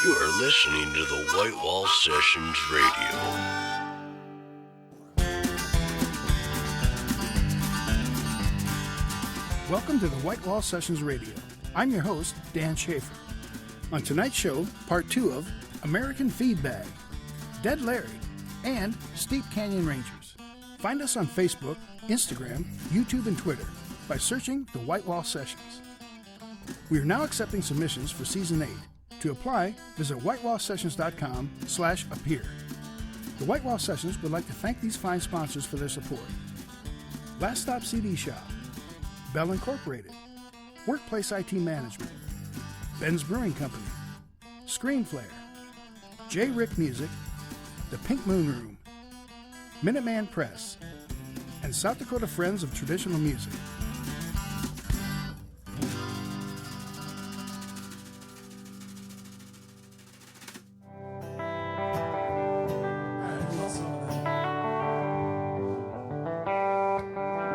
You are listening to the White Wall Sessions Radio. Welcome to the White Wall Sessions Radio. I'm your host, Dan Schaefer. On tonight's show, part 2 of American Feedbag, Dead Larry, and Steep Canyon Rangers. Find us on Facebook, Instagram, YouTube, and Twitter by searching the White Wall Sessions. We are now accepting submissions for Season 8. To apply, visit whitewallsessions.com/appear. The White Wall Sessions would like to thank these fine sponsors for their support. Last Stop CD Shop, Bell Incorporated, Workplace IT Management, Ben's Brewing Company, Screenflare, J. Rick Music, The Pink Moon Room, Minuteman Press, and South Dakota Friends of Traditional Music.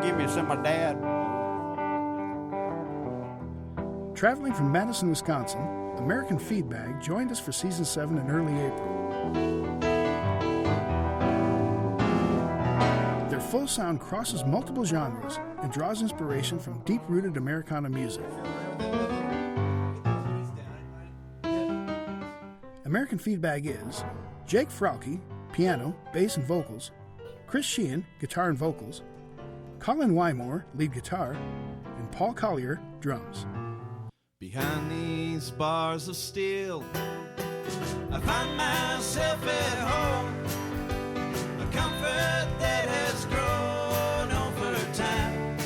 Give me some of Dad. Traveling from Madison, Wisconsin, American Feedbag joined us for Season 7 in early April. Their full sound crosses multiple genres and draws inspiration from deep-rooted Americana music. American Feedbag is Jake Frauke, piano, bass, and vocals, Chris Sheehan, guitar and vocals, Colin Wymore, lead guitar, and Paul Collier, drums. Behind these bars of steel, I find myself at home, a comfort that has grown over time.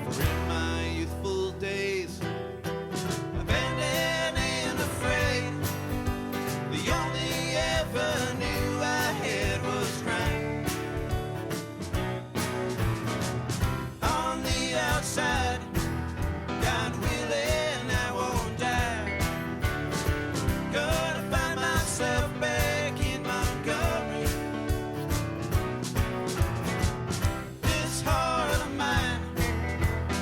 For in my youthful days, abandoned and afraid, the only avenue I had was crime. On the outside, God willing, I won't die. Gonna find myself back in Montgomery. This heart of mine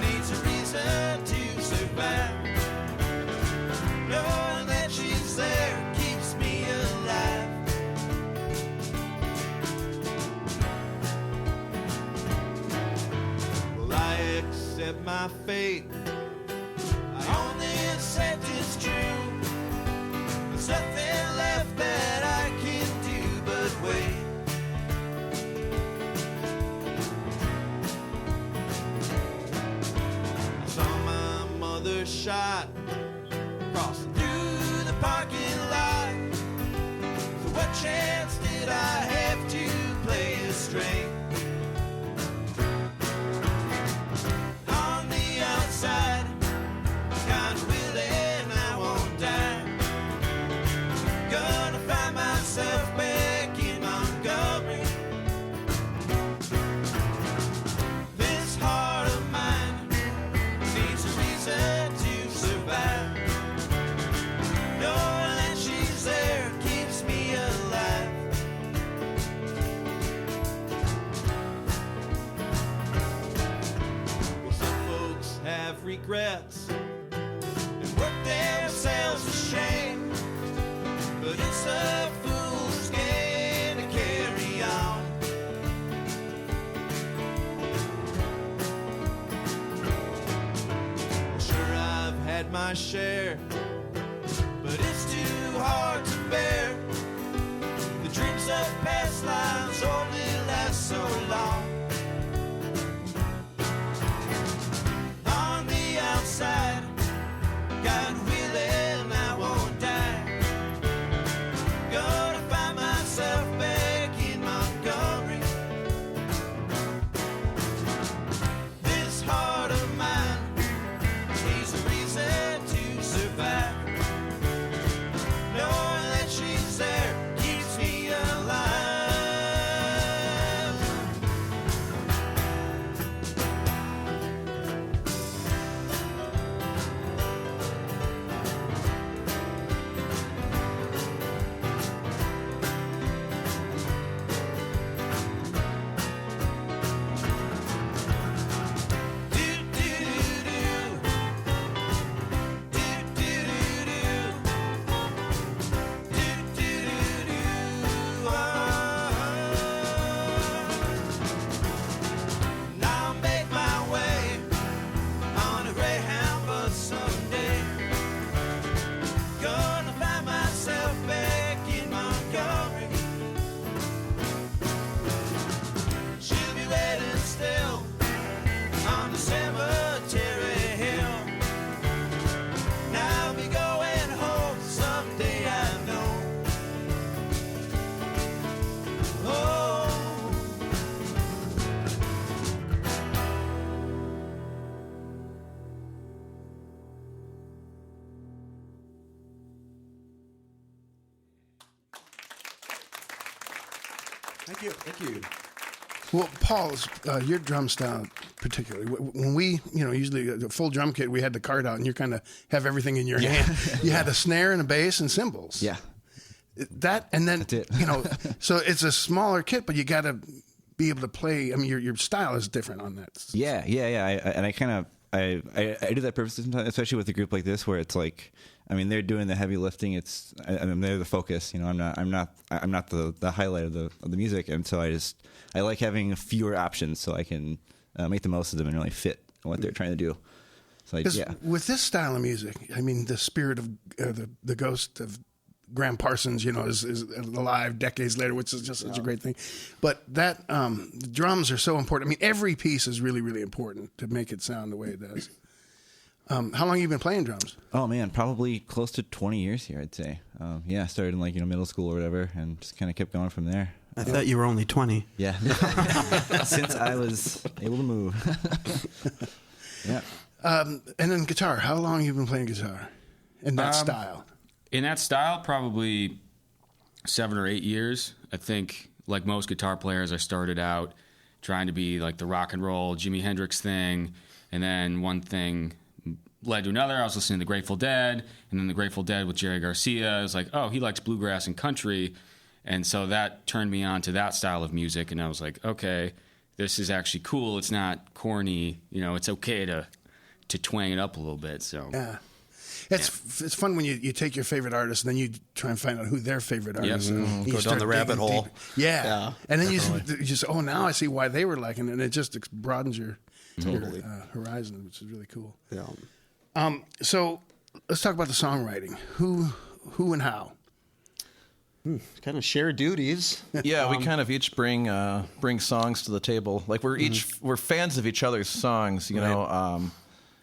needs a reason to survive. Knowing that she's there keeps me alive. Well, I accept my fate. I only accept it's true. There's nothing left that I can do but wait. I saw my mother shot crossing through the parking lot. So what chance did I have to play it straight? On the outside, God willing, I won't die. Gonna find myself back in Montgomery. This heart of mine needs a reason to survive. Knowing that she's there keeps me alive. Well, some folks have regrets and work themselves to shame, but it's a fool's game to carry on. Sure, I've had my share, but it's too hard to bear. The dreams of past lives only last so long. On the outside, God willing, I won't die. Gonna find myself back in Montgomery. This heart of mine needs a reason to survive. Thank you. Thank you. Well, Paul's your drum style particularly. When we, usually a full drum kit, we had the card out, and you kind of have everything in your hand. You had a snare and a bass and cymbals. Yeah. That, and then, That's it. so it's a smaller kit, but you got to be able to play. I mean, your style is different on that. Yeah. I do that purposely sometimes, especially with a group like this, where it's like, I mean, they're doing the heavy lifting. They're the focus. I'm not the highlight of the music, and so I like having fewer options so I can make the most of them and really fit what they're trying to do. So with this style of music, I mean, the spirit of the ghost of Graham Parsons, is alive decades later, which is just such a great thing. But that drums are so important. I mean, every piece is really, really important to make it sound the way it does. How long have you been playing drums? Oh, man, probably close to 20 years here, I'd say. I started in middle school or whatever, and just kind of kept going from there. I thought you were only 20. Yeah. Since I was able to move. Yeah. And then guitar. How long have you been playing guitar in that style? In that style, probably 7 or 8 years. I think, like most guitar players, I started out trying to be like the rock and roll Jimi Hendrix thing, and then one thing led to another. I was listening to the Grateful Dead, and then the Grateful Dead with Jerry Garcia. I was like, oh, he likes bluegrass and country, and so that turned me on to that style of music, and I was like, okay, this is actually cool. It's not corny. It's okay to twang it up a little bit. So yeah. It's fun when you take your favorite artist and then you try and find out who their favorite artist is. Yep. Go down the rabbit hole. Deep. Yeah. And then you just, oh, now I see why they were liking it. And it just broadens your horizon, which is really cool. Yeah. So let's talk about the songwriting. Who and how? Kind of share duties. Yeah, we kind of each bring songs to the table. Like we're fans of each other's songs, Right.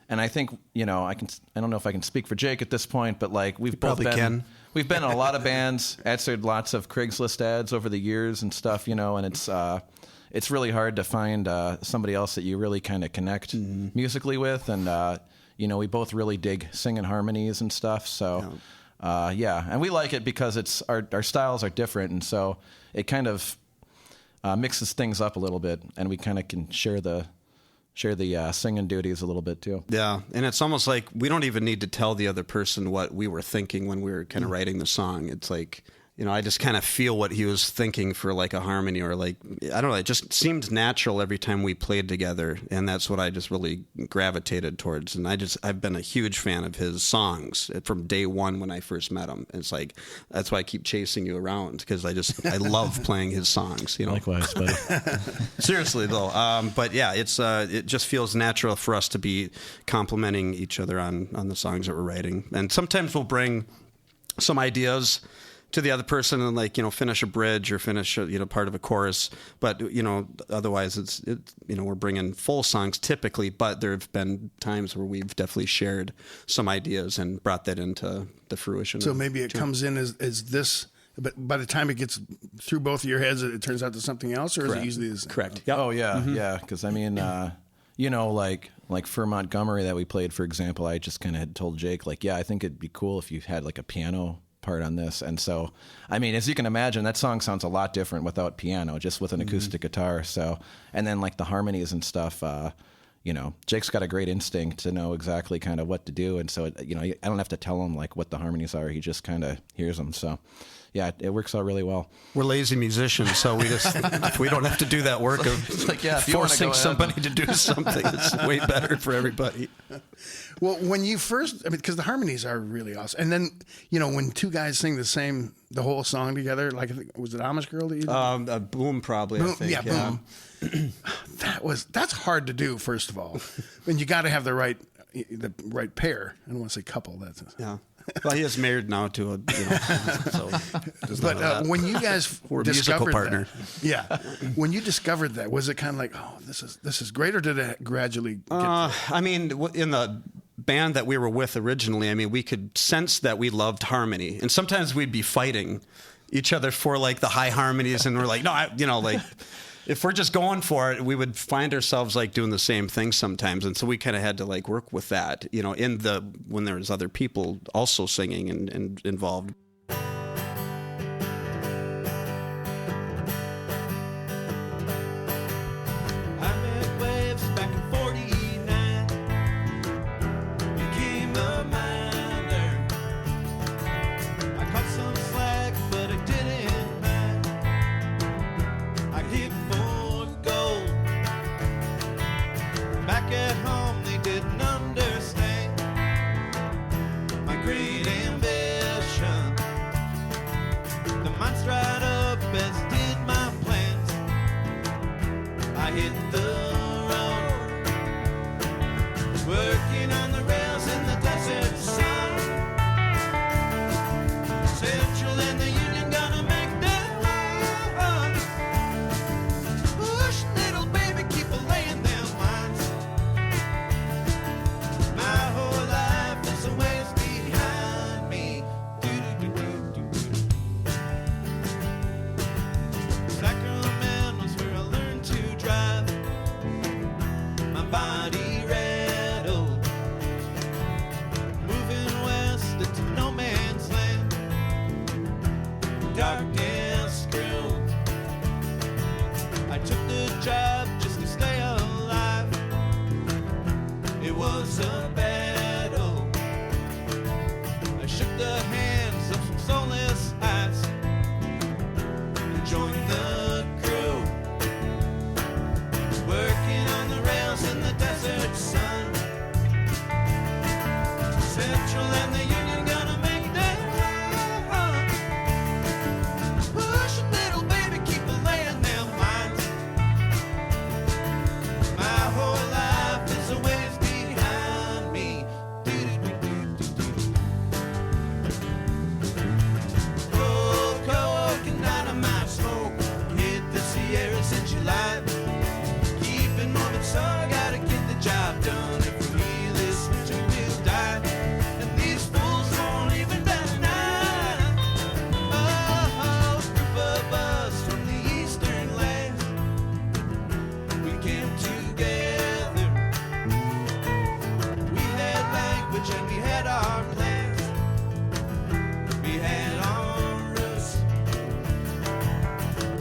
And I think, I don't know if I can speak for Jake at this point, but like we've been in a lot of bands, answered lots of Craigslist ads over the years and stuff, and it's really hard to find somebody else that you really kind of connect musically with. And, we both really dig singing harmonies and stuff. So, and we like it because it's our styles are different. And so it kind of mixes things up a little bit, and we kind of can share the singing duties a little bit too. Yeah, and it's almost like we don't even need to tell the other person what we were thinking when we were kind of writing the song. It's like, I just kind of feel what he was thinking for like a harmony, or like, I don't know, it just seemed natural every time we played together, and that's what I just really gravitated towards. And I've been a huge fan of his songs from day one when I first met him. It's like, that's why I keep chasing you around, because I love playing his songs, Likewise, buddy. Seriously though, but yeah, it just feels natural for us to be complimenting each other on the songs that we're writing. And sometimes we'll bring some ideas to the other person and finish a bridge or finish part of a chorus, but otherwise it's we're bringing full songs typically, but there have been times where we've definitely shared some ideas and brought that into the fruition. So maybe it comes in as this, but by the time it gets through both of your heads, it turns out to something else, or Correct. is it usually the same? Correct. Okay. Oh yeah, yeah. Because I mean, like for Montgomery that we played, for example, I just kind of had told Jake I think it'd be cool if you had like a piano part on this. And so, I mean, as you can imagine, that song sounds a lot different without piano, just with an acoustic guitar. So, and then like the harmonies and stuff, Jake's got a great instinct to know exactly kind of what to do. And so, I don't have to tell him like what the harmonies are. He just kind of hears them. So yeah, it works out really well. We're lazy musicians, so we don't have to do that work of forcing somebody to do something. It's way better for everybody. Well, when you first, because the harmonies are really awesome. And then, when two guys sing the whole song together, like, was it Amish Girl that you did? Boom, probably, Boom, I think. Yeah, Boom. That's hard to do, first of all. And you got to have the right pair. I don't want to say couple. Yeah. Well, he is married now to a, so. But when you guys we're a discovered musical partner. When you discovered that, was it kind of like, oh, this is great, or did it gradually get I mean, in the band that we were with originally, I mean, we could sense that we loved harmony, and sometimes we'd be fighting each other for like the high harmonies, and we're like, no, if we're just going for it, we would find ourselves like doing the same thing sometimes. And so we kind of had to like work with that, when there was other people also singing and involved. hit the road, working on the rails in the desert sun. Central and the Union gonna make that run. Push, little baby, keep a laying them lines. My whole life is a ways behind me. Sacramento's where I learned to drive. My body rattled, moving west into no man's land. Darkness grew. I took the job just to stay alive. It was a battle. I shook the hands of some soulless eyes and joined the crew, working on the rails in the desert sun. Central and the Union gonna make that run. Push, little baby, keep a laying them lines. My whole life is a ways behind me. Cold coke and dynamite smoke hit the Sierras in July. Keep it moving, so I gotta get the job done. If we heal this winter, we'll die. And these fools won't even bat an eye. Oh, group of us from the eastern lands, we came together. We had language and we had our plans. We had our roots.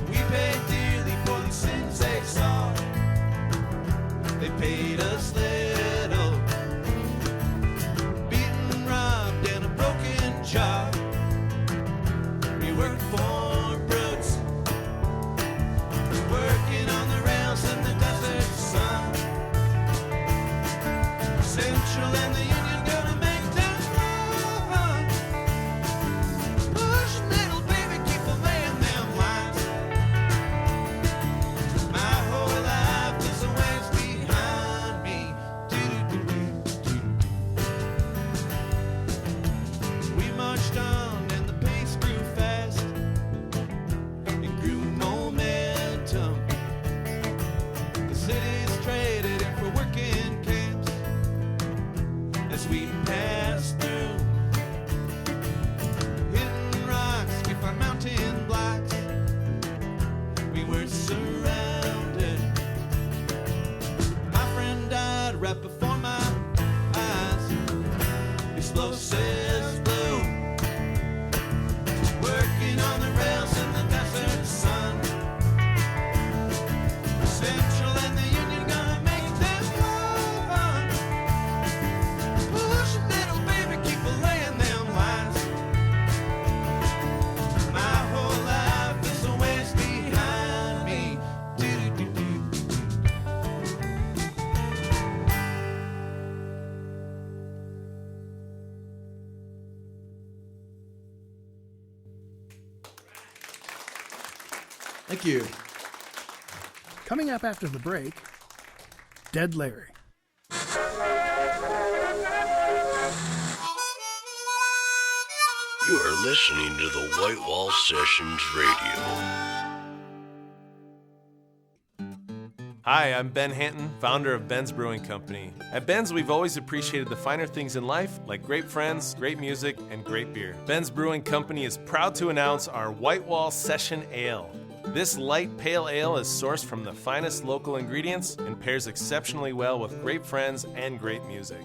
We paid dearly for the sins they saw. They paid us little, beaten, robbed, and a broken jaw. We worked for brutes, working on the rails in the desert sun. Central and the Union gonna make that run. Push, little baby, keep a laying them lines. My whole life is a ways behind me. We marched on and the pace grew fast. It grew momentum. The cities traded in for working camps. As we passed through, hitting rocks, we found mountain blocks. We were surrounded. My friend died right before my eyes. Explosives blew, working on the rails in the desert sun. Central and the Union gonna make them run. Push, little baby, keep a laying them lines. My whole life is a ways behind me. Thank you. Coming up after the break, Dead Larry. You are listening to the White Wall Sessions Radio. Hi, I'm Ben Hanton, founder of Ben's Brewing Company. At Ben's, we've always appreciated the finer things in life, like great friends, great music, and great beer. Ben's Brewing Company is proud to announce our White Wall Session Ale. This light pale ale is sourced from the finest local ingredients and pairs exceptionally well with great friends and great music.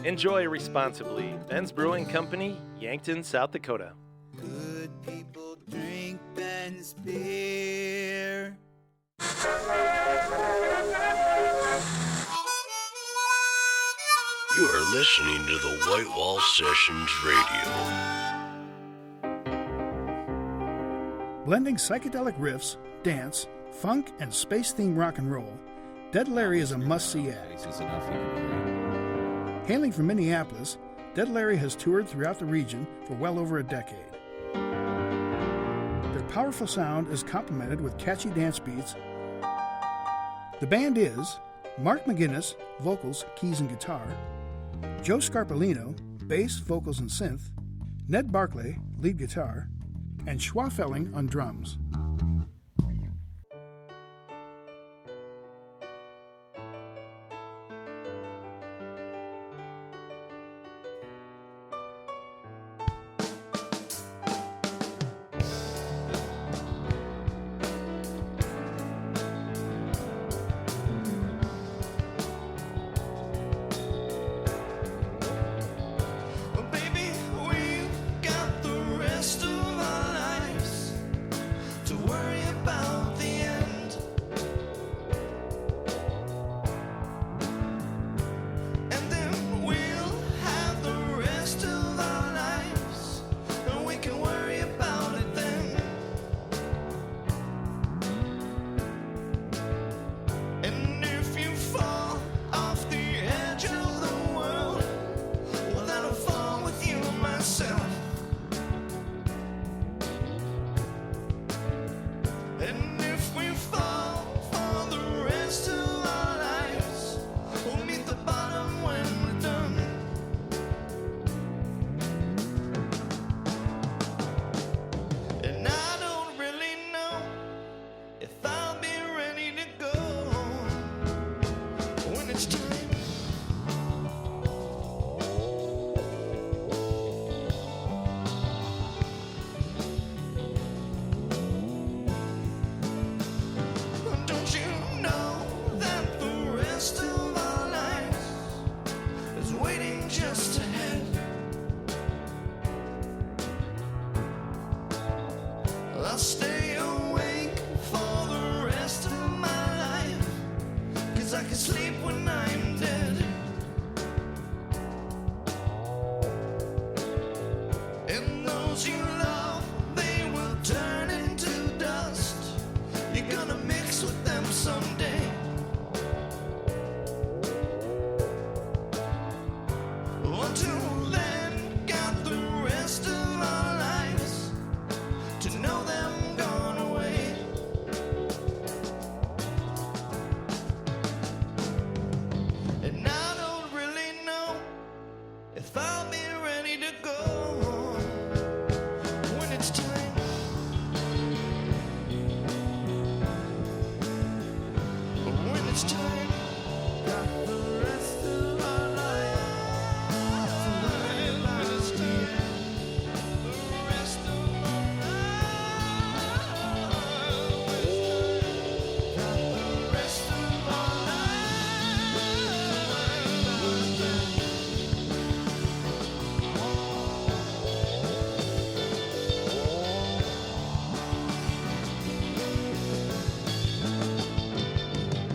Enjoy responsibly. Ben's Brewing Company, Yankton, South Dakota. Good people drink Ben's beer. You are listening to the White Wall Sessions Radio. Blending psychedelic riffs, dance, funk, and space-themed rock and roll, Dead Larry is a must-see act. Hailing from Minneapolis, Dead Larry has toured throughout the region for well over a decade. Their powerful sound is complemented with catchy dance beats The band is Mark McGinnis, vocals, keys, and guitar, Joe Scarpolino, bass, vocals, and synth, Ned Barclay, lead guitar, and Schwafelling on drums. Baby, we've got the rest of our lives to worry about the end. And then we'll have the rest of our lives, and we can worry about it then. And if you fall off the edge of the world, well, then I'll fall with you myself. And if we fall for the rest of our lives, we'll meet the bottom when we're done. And I don't really know if I'll be ready to go when it's time. Don't you know that the rest of our lives is waiting just ahead? I'll stay awake for the rest of my life, 'cause I can sleep when I'm dead. And those you love, they will turn into dust. You're gonna mix with them someday. Until then, got the rest of our lives to know them gone away. And I don't really know if I'll be ready to go when it's time. When it's time, got the rest of our lives to worry about it's time. The rest of our lives, got the rest of our lives to worry about it's time.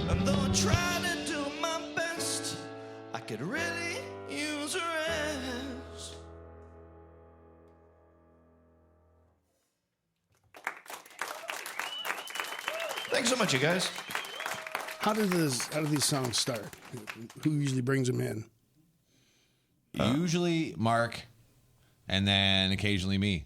And though I try to do my best, I could really use a rest. Thanks so much, you guys. How do these songs start? Who usually brings them in? Usually Mark, and then occasionally me.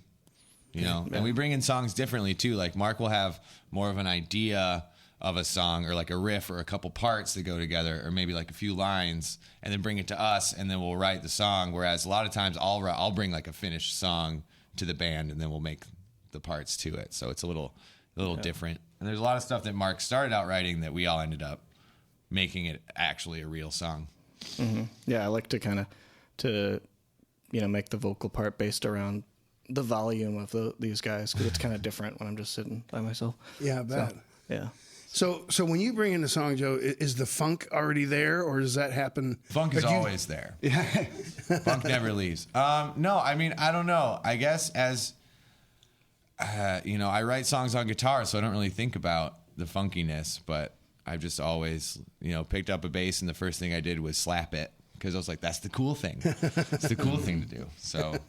You know, and we bring in songs differently too. Like Mark will have more of an idea of a song, or like a riff or a couple parts that go together, or maybe like a few lines, and then bring it to us, and then we'll write the song. Whereas a lot of times I'll bring like a finished song to the band, and then we'll make the parts to it. So it's a little different. And there's a lot of stuff that Mark started out writing that we all ended up making it actually a real song. Mm-hmm. Yeah, I like to kind of make the vocal part based around the volume of these guys, because it's kind of different when I'm just sitting by myself. Yeah, I bet. So, yeah. So when you bring in the song, Joe, is the funk already there, or does that happen? Funk is always there. Yeah. Funk never leaves. No, I mean, I don't know. I guess as, I write songs on guitar, so I don't really think about the funkiness, but I've just always, picked up a bass, and the first thing I did was slap it, because I was like, that's the cool thing. It's the cool thing to do. So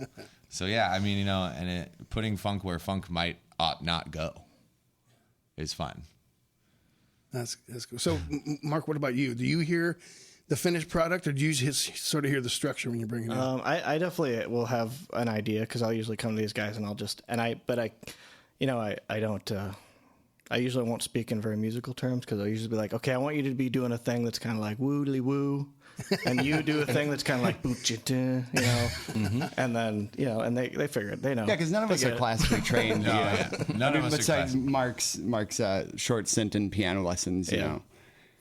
yeah, I mean, putting funk where funk ought not go is fun. That's cool. So, Mark, what about you? Do you hear the finished product, or do you just sort of hear the structure when you're bringing it up? I definitely will have an idea, because I'll usually come to these guys and I don't I usually won't speak in very musical terms because I'll usually be like, okay, I want you to be doing a thing that's kind of like woodly woo, and you do a thing that's kind of like boot-cha-cha, you know, and then and they figure it, they know. Yeah, because none of us are classically trained. None of us besides Mark's short stint in piano lessons. You know,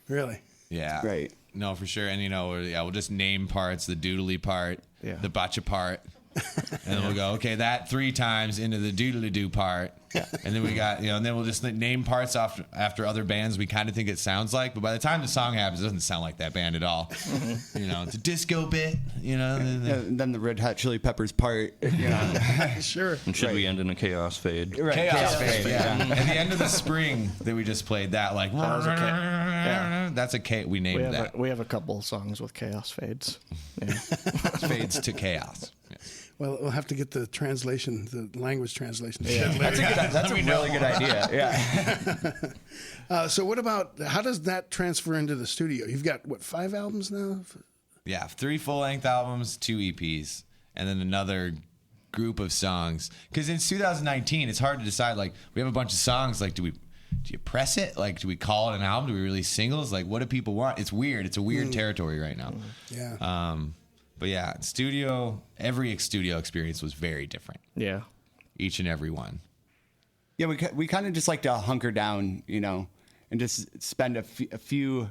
really. Yeah. Right. No, for sure. And we'll just name parts: the doodly part, the botcha part. And then we'll go, okay, that 3 times into the doodly-doo part. And then we got, and then we'll just name parts after other bands we kind of think it sounds like. But by the time the song happens, it doesn't sound like that band at all. It's a disco bit, And then the Red Hot Chili Peppers part, Sure. And should we end in a chaos fade? Right. Chaos fade, yeah. At the end of the spring that we just played, that like, that's a K. We named that. We have a couple songs with chaos fades. Yeah. Fades to chaos. Yeah. Well, we'll have to get the translation, the language translation. Yeah. That's a really good idea. Yeah. So what about, how does that transfer into the studio? You've got, 5 albums now? Yeah, 3 full-length albums, 2 EPs, and then another group of songs. Because in 2019, it's hard to decide, like, we have a bunch of songs, like, do you press it? Like, do we call it an album? Do we release singles? Like, what do people want? It's weird. It's a weird territory right now. Yeah. But yeah, every studio experience was very different. Yeah. Each and every one. Yeah, we kind of just like to hunker down, and just spend a few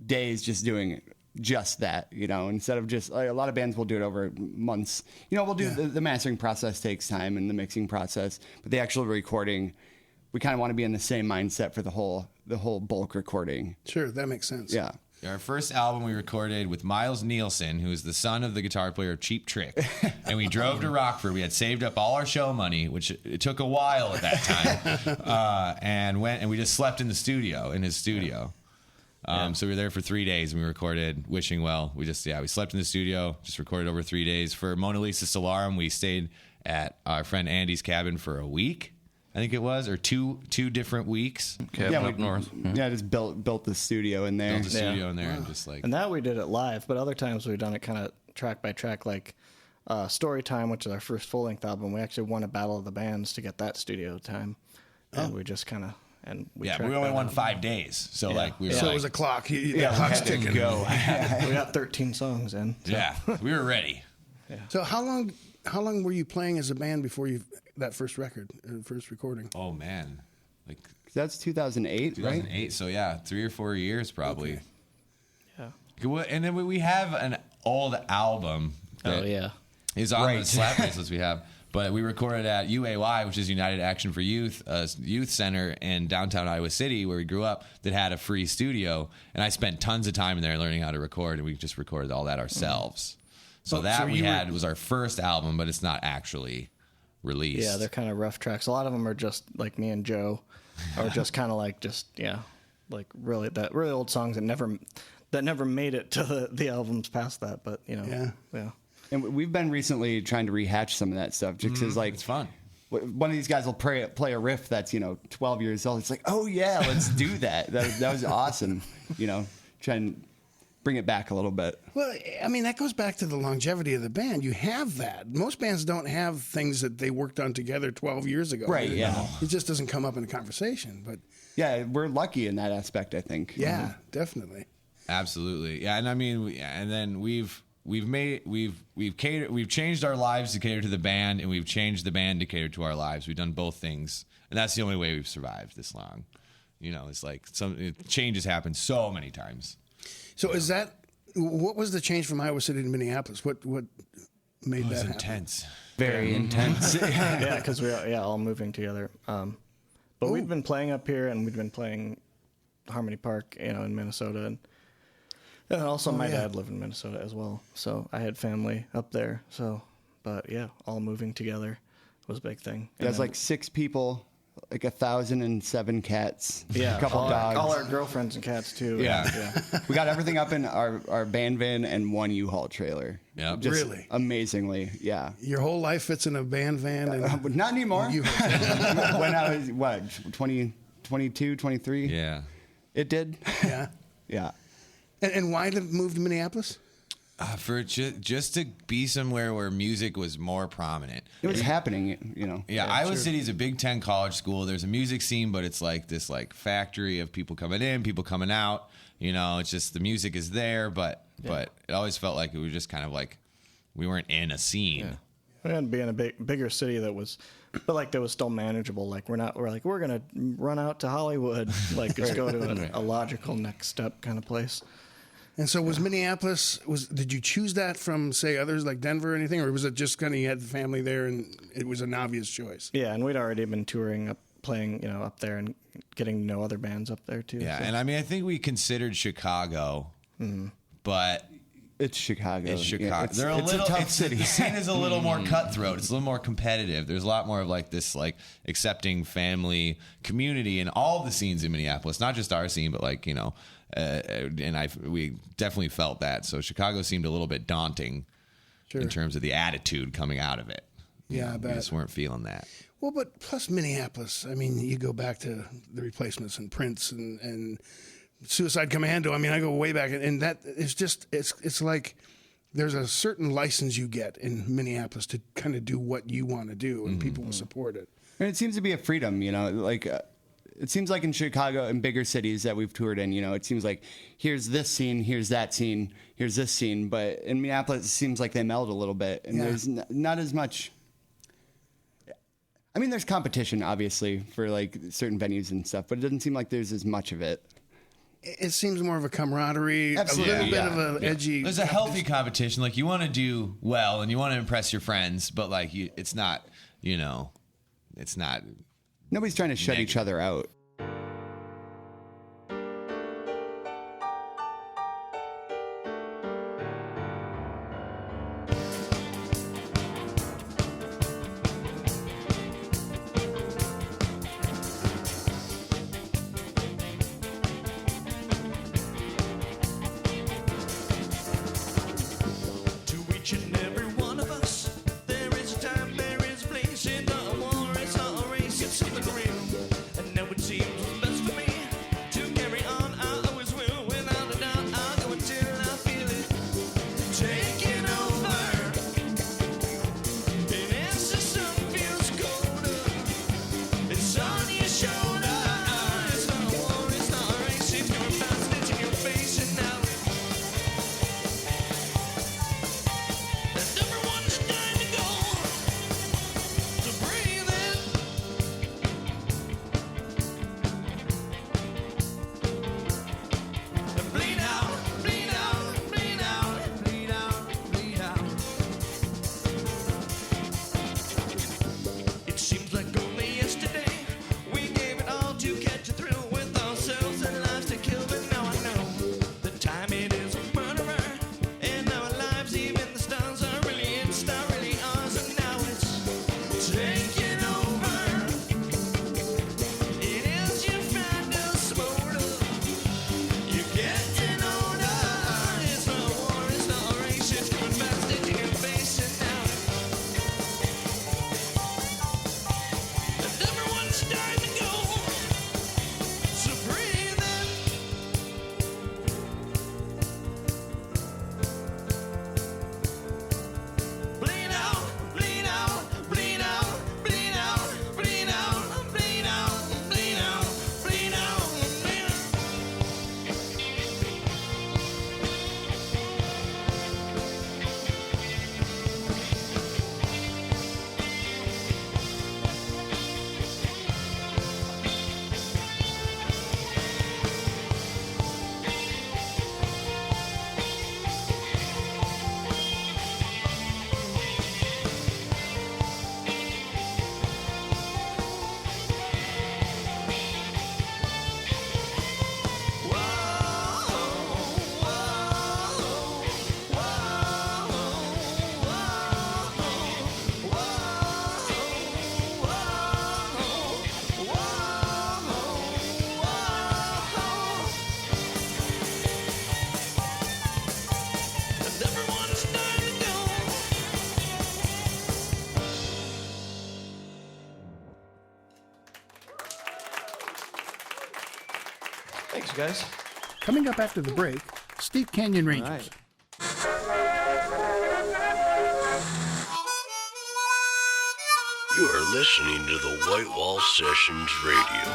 days just doing just that, instead of just, like, a lot of bands will do it over months. We'll do the mastering process takes time and the mixing process, but the actual recording, we kind of want to be in the same mindset for the whole bulk recording. Sure, that makes sense. Yeah. Our first album we recorded with Miles Nielsen, who is the son of the guitar player of Cheap Trick. And we drove to Rockford. We had saved up all our show money, which it took a while at that time, and we just slept in his studio. So we were there for 3 days and we recorded Wishing Well. We slept in the studio, just recorded over 3 days. For Mona Lisa Solarum, we stayed at our friend Andy's cabin for a week. I think it was, or two different weeks. Cabin up north. Yeah, just built the studio in there. And just like. And that we did it live, but other times we've done it kind of track by track, like Story Time, which is our first full length album. We actually won a battle of the bands to get that studio time, and we just kind of we only won 5 days, so like we were So like, it was a clock. The clock's ticking. Go. We got 13 songs in. So. Yeah, we were ready. So how long were you playing as a band before that first record, first recording? Oh man, like that's 2008, right? 2008. So yeah, 3 or 4 years probably. Okay. Yeah. And then we have an old album. That is on the slap bracelets we have. But we recorded at UAY, which is United Action for Youth, a youth center in downtown Iowa City, where we grew up, that had a free studio. And I spent tons of time in there learning how to record, and we just recorded all that ourselves. So was our first album, but it's not actually released. Yeah, they're kind of rough tracks. A lot of them are just like me and Joe, or just kind of like like really old songs that never made it to the albums past that. But yeah. And we've been recently trying to rehatch some of that stuff, just because like it's fun. One of these guys will play a riff that's 12 years old. It's like, oh yeah, let's do that. That was awesome. Try and bring it back a little bit. Well, I mean, that goes back to the longevity of the band. You have that. Most bands don't have things that they worked on together 12 years ago. Right, yeah. It just doesn't come up in a conversation. But yeah, we're lucky in that aspect, I think. Yeah, definitely. Absolutely. Yeah, and I mean, we've changed our lives to cater to the band, and we've changed the band to cater to our lives. We've done both things, and that's the only way we've survived this long. It's like changes happen so many times. So what was the change from Iowa City to Minneapolis? What made that happen? Intense. Very intense. Yeah, because we're all moving together. But we'd been playing up here, and we'd been playing Harmony Park, in Minnesota, and also my dad lived in Minnesota as well, so I had family up there. So, but yeah, all moving together was a big thing. There's like 6 people. Like 1,007 cats. Yeah, a couple dogs. All our girlfriends and cats too. Yeah. We got everything up in our band van and 1 U-Haul trailer. Yeah, really, amazingly. Yeah. Your whole life fits in a band van, and not anymore. When I was 22, 23. Yeah, it did. Yeah. Yeah. And why move to Minneapolis? For just to be somewhere where music was more prominent. It was happening, you know. Yeah, Iowa City is a Big Ten college school. There's a music scene, but it's like this like factory of people coming in, people coming out. You know, it's just the music is there, but it always felt like it was just kind of like we weren't in a scene. Yeah. And being a bigger city that was still manageable. Like we're gonna run out to Hollywood, like just go to a logical next step kind of place. And so was Minneapolis, did you choose that from, say, others like Denver or anything? Or was it just kind of you had the family there and it was an obvious choice? Yeah, and we'd already been touring, playing, up there and getting to know other bands up there, too. Yeah, so. and I mean, I think we considered Chicago, but... It's Chicago. It's Chicago. Yeah, it's a tough city. The scene is a little more cutthroat. It's a little more competitive. There's a lot more of like this like accepting family community in all the scenes in Minneapolis, not just our scene, but like, we definitely felt that. So Chicago seemed a little bit daunting in terms of the attitude coming out of it. Yeah, I bet. We just weren't feeling that. Well, but plus Minneapolis, I mean, you go back to the Replacements and Prince and Suicide Commando. I mean, I go way back, and that is just it's like there's a certain license you get in Minneapolis to kind of do what you want to do, and people will support it. And it seems to be a freedom, like it seems like in Chicago and bigger cities that we've toured in, it seems like here's this scene, here's that scene, here's this scene, but in Minneapolis it seems like they meld a little bit, and there's not as much. I mean, there's competition obviously for like certain venues and stuff, but it doesn't seem like there's as much of it. It seems more of a camaraderie, Absolutely. a little bit of an edgy. There's a healthy competition. Like you want to do well and you want to impress your friends, but like it's not, it's not. Nobody's trying to shut each other out. Thanks, guys. Coming up after the break, Steep Canyon Rangers. All right. You are listening to the White Wall Sessions Radio.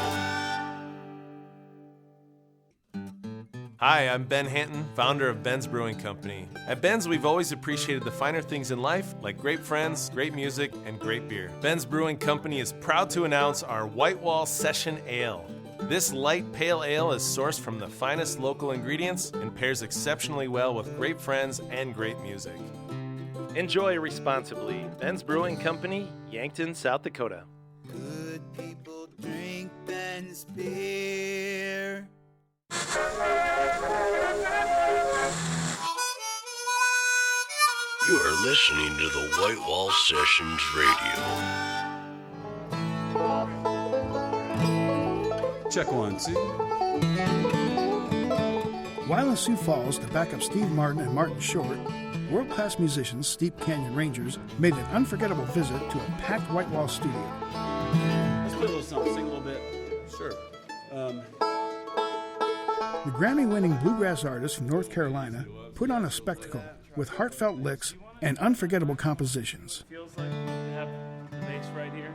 Hi, I'm Ben Hanton, founder of Ben's Brewing Company. At Ben's, we've always appreciated the finer things in life, like great friends, great music, and great beer. Ben's Brewing Company is proud to announce our White Wall Session Ale. This light pale ale is sourced from the finest local ingredients and pairs exceptionally well with great friends and great music. Enjoy responsibly. Ben's Brewing Company, Yankton, South Dakota. Good people drink Ben's beer. You are listening to the White Wall Sessions Radio. Check 1, 2. While in Sioux Falls to back up Steve Martin and Martin Short, world-class musicians Steep Canyon Rangers made an unforgettable visit to a packed White Wall studio. Let's play a little something, sing a little bit. Sure. The Grammy-winning bluegrass artist from North Carolina put on a spectacle with heartfelt licks and unforgettable compositions. Feels like we have bass right here.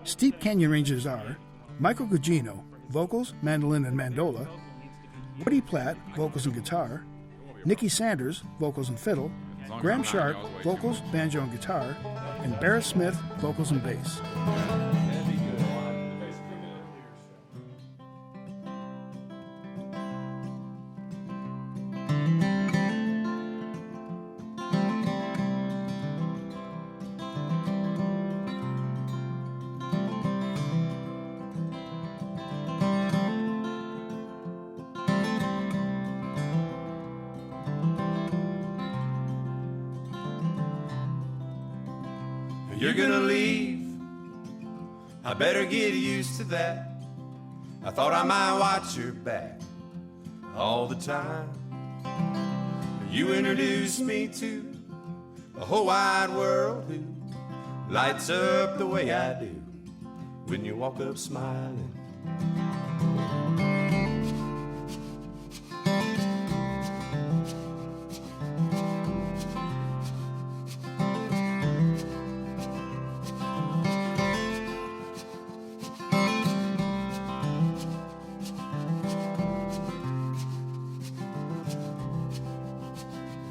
Steep Canyon Rangers are Michael Gugino, vocals, mandolin and mandola, Woody Platt, vocals and guitar, Nikki Sanders, vocals and fiddle, Graham Sharp, vocals, banjo and guitar, and Barrett Smith, vocals and bass. You're gonna leave, I better get used to that. I thought I might watch your back all the time. You introduced me to a whole wide world who lights up the way I do when you walk up smiling.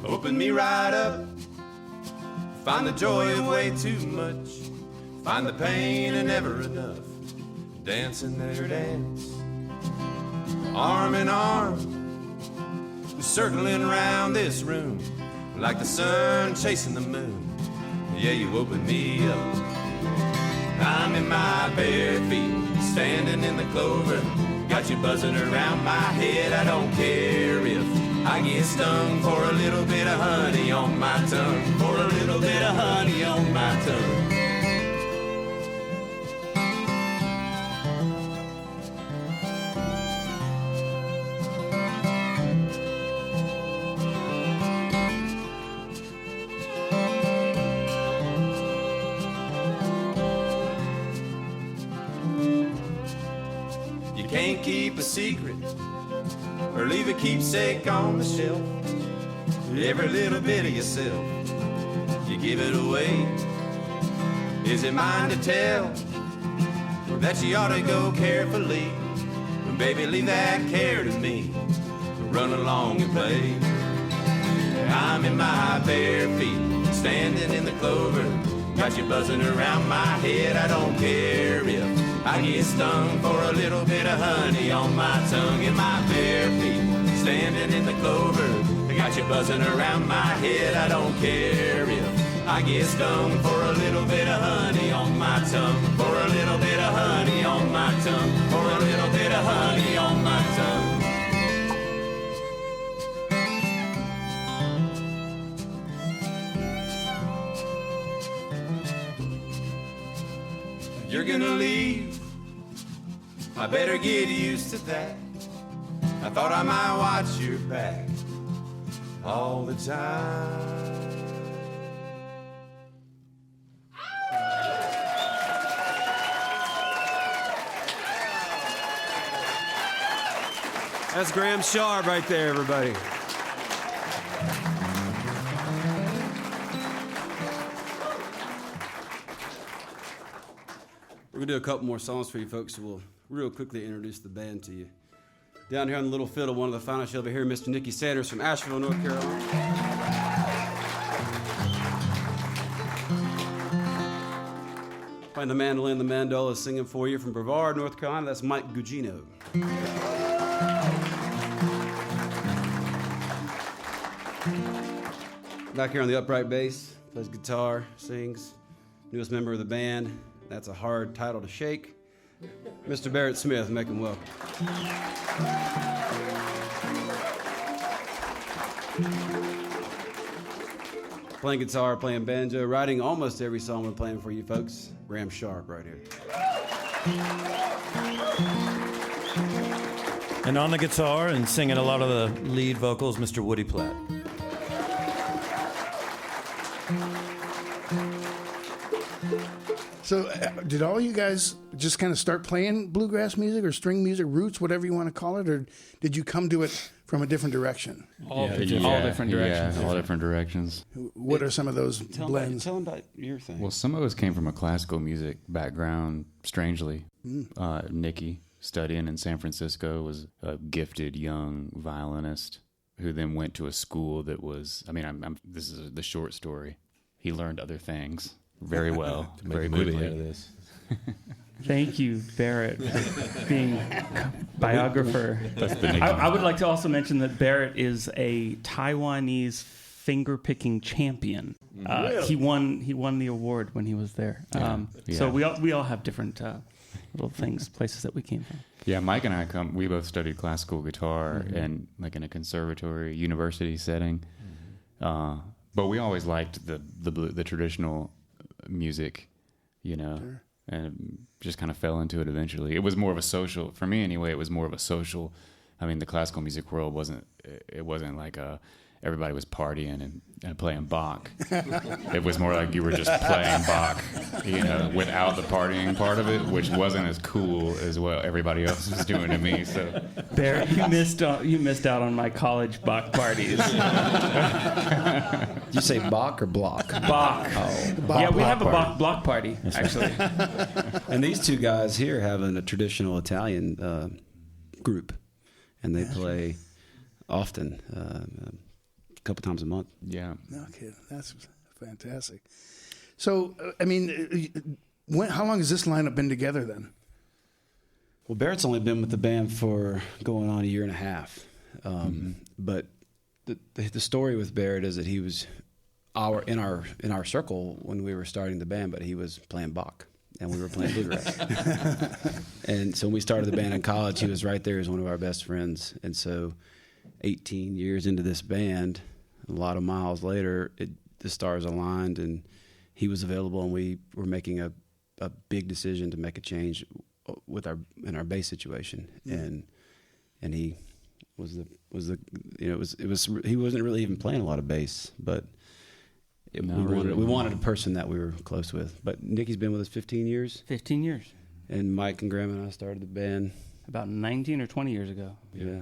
Open me right up, find the joy of way too much, find the pain of never enough, dancing their dance, arm in arm, circling around this room, like the sun chasing the moon, yeah, you open me up, I'm in my bare feet, standing in the clover, got you buzzing around my head, I don't care if I get stung for a little bit of honey on my tongue, for a little bit of honey on my tongue. You can't keep a secret or leave a keepsake on the shelf. Every little bit of yourself, you give it away. Is it mine to tell that you ought to go carefully? Baby, leave that care to me. Run along and play. I'm in my bare feet, standing in the clover. Got you buzzing around my head. I don't care if I get stung for a little bit of honey on my tongue. In my bare feet, standing in the clover. I got you buzzing around my head. I don't care if I get stung for a little bit of honey on my tongue. For a little bit of honey on my tongue. For a little bit of honey on my tongue. You're gonna leave, I better get used to that. I thought I might watch your back all the time. That's Graham Sharp right there, everybody. do a couple more songs for you folks, so we'll real quickly introduce the band to you. Down here on the little fiddle, one of the finest you'll ever hear, Mr. Nicky Sanders from Asheville, North Carolina. Playing the mandolin, the mandola, singing for you from Brevard, North Carolina, that's Mike Gugino. Back here on the upright bass, plays guitar, sings. Newest member of the band, that's a hard title to shake. Mr. Barrett Smith, make him welcome. Playing guitar, playing banjo, writing almost every song we're playing for you folks. Graham Sharp right here. And on the guitar and singing a lot of the lead vocals, Mr. Woody Platt. So, did all you guys just kind of start playing bluegrass music or string music, roots, whatever you want to call it, or did you come to it from a different direction? All different directions. Yeah, all different directions. What are some of those blends? Tell them about your thing. Well, some of us came from a classical music background, strangely. Nicky, studying in San Francisco, was a gifted young violinist who then went to a school that was, this is the short story. He learned other things very well, very quickly. Out of this. Thank you, Barrett, for being biographer. I would like to also mention that Barrett is a Taiwanese finger-picking champion. Really? He won the award when he was there. So we all have different little things, places that we came from. Yeah, Mike and I we both studied classical guitar and like in a conservatory, university setting. But we always liked the traditional music, Sure. And just kind of fell into it eventually. It was more of a social, for me anyway, it was more of a social. I mean, the classical music world wasn't like everybody was partying and playing Bach. It was more like you were just playing Bach, without the partying part of it, which wasn't as cool as what everybody else was doing to me. So, Barrett, you missed out on my college Bach parties. Did you say Bach or block? Bach. Oh, Bach, we have a block party, actually. And these two guys here have a traditional Italian group, and they play often. A couple times a month. Yeah. No kidding. That's fantastic. So, how long has this lineup been together then? Well, Barrett's only been with the band for going on a year and a half. But the story with Barrett is that he was in our circle when we were starting the band, but he was playing Bach and we were playing bluegrass. And so when we started the band in college, he was right there as one of our best friends. And so 18 years into this band, a lot of miles later, the stars aligned and he was available, and we were making a big decision to make a change in our bass situation. And he he wasn't really even playing a lot of bass, but we wanted a person that we were close with. But Nicky's been with us 15 years. 15 years. And Mike and Graham and I started the band about 19 or 20 years ago. Yeah.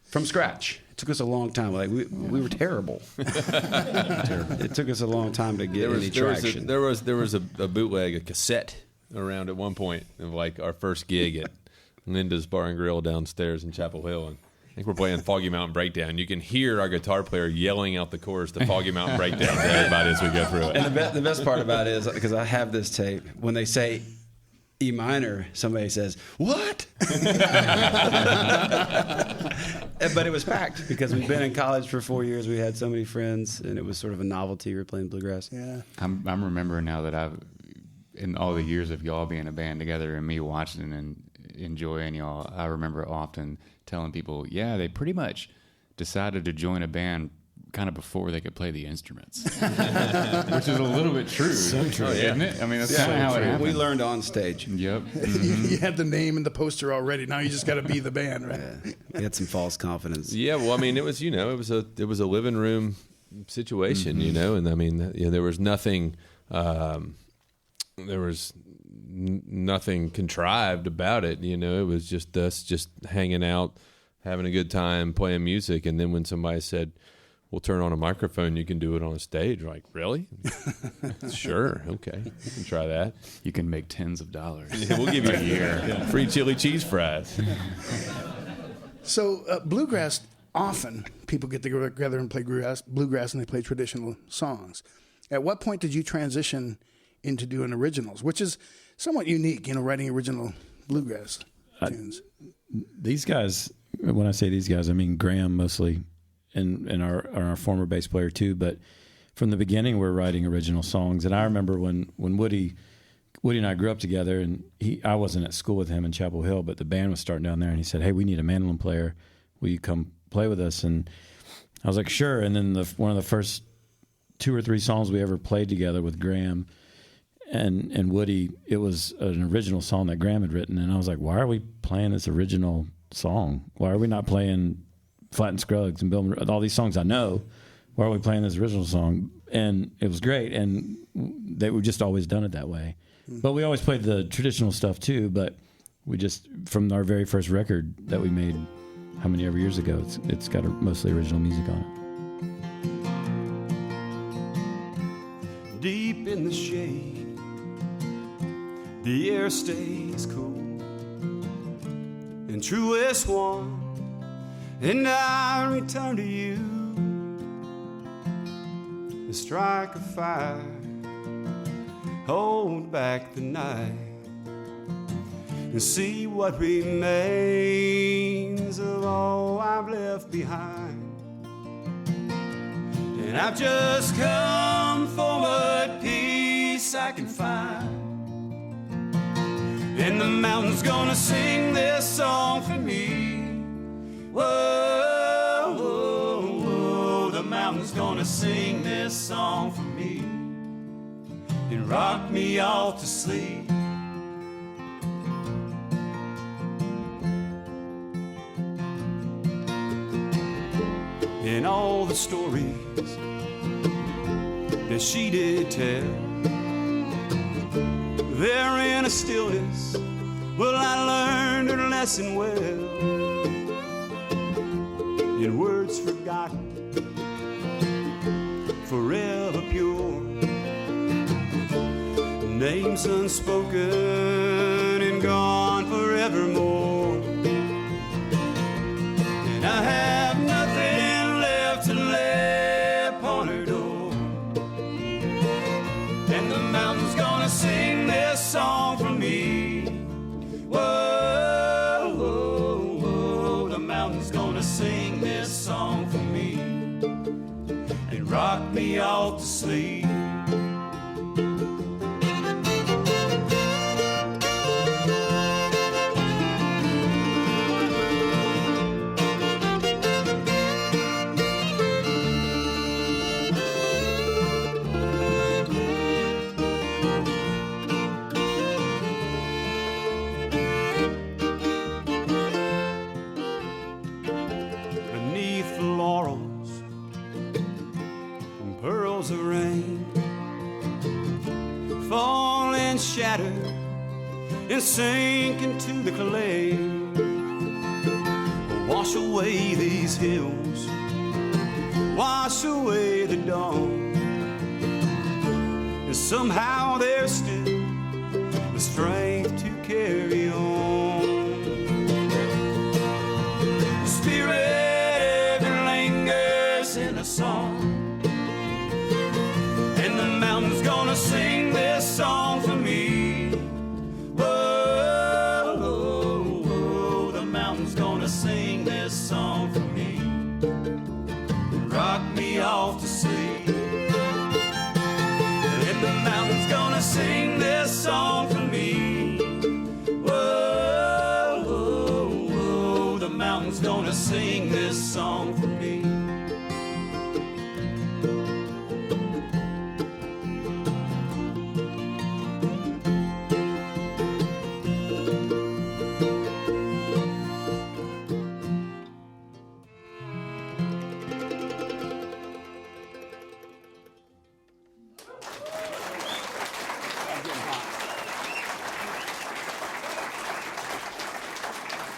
From scratch. It took us a long time. Like we were terrible. It took us a long time to get any traction. There was a bootleg, a cassette around at one point of like our first gig at Linda's Bar and Grill downstairs in Chapel Hill, and I think we're playing Foggy Mountain Breakdown. You can hear our guitar player yelling out the chorus to Foggy Mountain Breakdown to everybody as we go through it. And the best part about it is because I have this tape. When they say E minor, somebody says, "What?" But it was packed because we'd been in college for 4 years. We had so many friends, and it was sort of a novelty. We were playing bluegrass. Yeah, I'm remembering now that in all the years of y'all being a band together and me watching and enjoying y'all, I remember often telling people, yeah, they pretty much decided to join a band kind of before they could play the instruments, which is a little bit true. So true, isn't it? I mean, that's kind of how it happened. We learned on stage. Yep. You had the name and the poster already. Now you just got to be the band, right? Yeah. We had some false confidence. Yeah, well, I mean, it was it was a living room situation, and I mean, there was nothing. There was nothing contrived about it. It was just us just hanging out, having a good time, playing music. And then when somebody said, we'll turn on a microphone. You can do it on a stage. Like, really? Sure. Okay. You can try that. You can make tens of dollars. Yeah, we'll give you a year. Free chili cheese fries. So bluegrass, often people get together and play bluegrass and they play traditional songs. At what point did you transition into doing originals, which is somewhat unique, writing original bluegrass tunes? These guys, when I say these guys, I mean Graham mostly, and our former bass player too. But from the beginning, we're writing original songs. And I remember when Woody and I grew up together, and I wasn't at school with him in Chapel Hill, but the band was starting down there, and he said, "Hey, we need a mandolin player. Will you come play with us?" And I was like, "Sure." And then one of the first 2 or 3 songs we ever played together with Graham and Woody, it was an original song that Graham had written, and I was like, "Why are we playing this original song? Why are we not playing Flatt and Scruggs and Bill, all these songs I know? Why are we playing this original song?" And it was great, and we've just always done it that way. But we always played the traditional stuff too, but we just, from our very first record that we made how many ever years ago, it's got mostly original music on it. Deep in the shade, the air stays cool, and truest one, and I return to you, and strike a fire, hold back the night, and see what remains of all I've left behind. And I've just come for what peace I can find, and the mountain's gonna sing this song for me. Whoa, whoa, whoa, the mountain's gonna sing this song for me and rock me off to sleep. And all the stories that she did tell, they're in a stillness. Well, I learned her lesson well. In words forgotten, forever pure, names unspoken and gone forevermore. And I have nothing left to lay upon her door, and the mountain's gonna sing this song for me. Whoa, whoa, whoa, the mountain's gonna sing this song for me and rock me off to sleep. Shatter and sink into the clay. Wash away these hills, wash away the dawn, and somehow there's still the strength to carry on. The spirit ever lingers in a song, and the mountain's gonna sing this song for me. Whoa, whoa, whoa, the mountain's gonna sing this song for me and rock me off to sleep. And the mountain's gonna sing this song for me. Whoa, whoa, whoa, the mountain's gonna sing this song for me.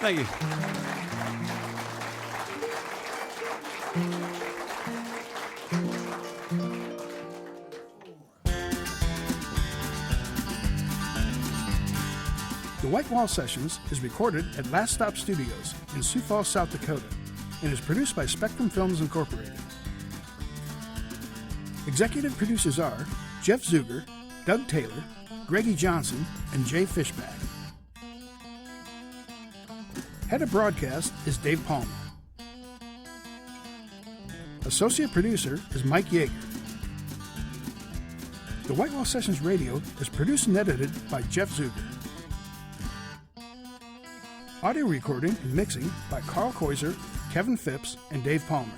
Thank you. White Wall Sessions is recorded at Last Stop Studios in Sioux Falls, South Dakota, and is produced by Spectrum Films Incorporated. Executive producers are Jeff Zuger, Doug Taylor, Greggy Johnson, and Jay Fishback. Head of broadcast is Dave Palmer. Associate producer is Mike Yeager. The White Wall Sessions Radio is produced and edited by Jeff Zuger. Audio recording and mixing by Carl Koiser, Kevin Phipps, and Dave Palmer.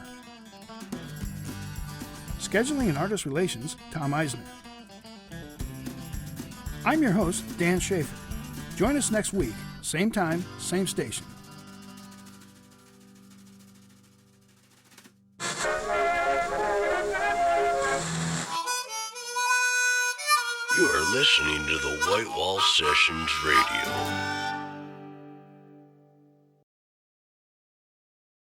Scheduling and artist relations, Tom Eisner. I'm your host, Dan Schaefer. Join us next week, same time, same station. You are listening to the White Wall Sessions Radio.